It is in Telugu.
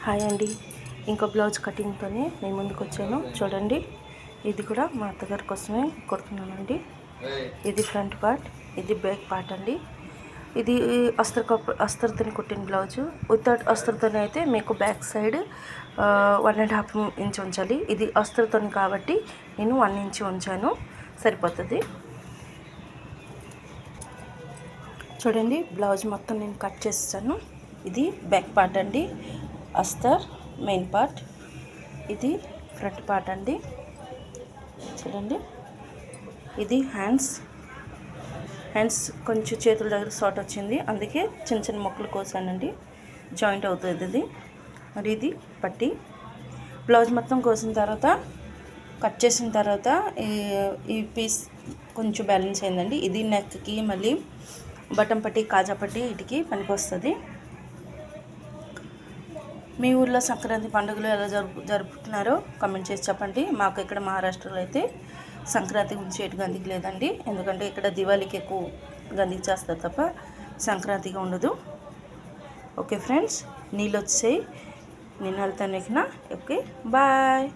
హాయ్ అండి, ఇంకో బ్లౌజ్ కటింగ్తోనే నేను ముందుకు వచ్చాను. చూడండి, ఇది కూడా మా అత్తగారి కోసమే కుడుతున్నానండి. ఇది ఫ్రంట్ పార్ట్, ఇది బ్యాక్ పార్ట్ అండి. ఇది అస్తర్తో కుట్టిన బ్లౌజు. వితౌట్ అస్తర్తో అయితే మీకు బ్యాక్ సైడ్ 1.5 ఇంచ్ ఉంచాలి. ఇది అస్తర్తో కాబట్టి నేను 1 ఇంచ్ ఉంచాను, సరిపోతుంది. చూడండి, బ్లౌజ్ మొత్తం నేను కట్ చేస్తాను. ఇది బ్యాక్ పార్ట్ అండి, అస్తర్ మెయిన్ పార్ట్. ఇది ఫ్రంట్ పార్ట్ అండి. చూడండి, ఇది హ్యాండ్స్ కొంచెం చేతుల దగ్గర షార్ట్ వచ్చింది, అందుకే చిన్న చిన్న మొక్కలు కోసానండి. జాయింట్ అవుతుంది ఇది. మరి ఇది పట్టి. బ్లౌజ్ మొత్తం కోసిన తర్వాత, కట్ చేసిన తర్వాత ఈ పీస్ కొంచెం బ్యాలెన్స్ అయిందండి. ఇది నెక్కి, మళ్ళీ బటన్ పట్టి, కాజా పట్టి వీటికి పనికి వస్తుంది. మీ ఊర్లో సంక్రాంతి పండుగలు ఎలా జరుపుతున్నారో కామెంట్ చేసి చెప్పండి. మాకు ఇక్కడ మహారాష్ట్రలో అయితే సంక్రాంతి గురించి ఎటు గందికి లేదండి. ఎందుకంటే ఇక్కడ దివాళీకి ఎక్కువ గందికి చేస్తారు తప్ప సంక్రాంతిగా ఉండదు. ఓకే ఫ్రెండ్స్, నీళ్ళు వచ్చాయి, నేను వెళ్తాను. Okay, bye.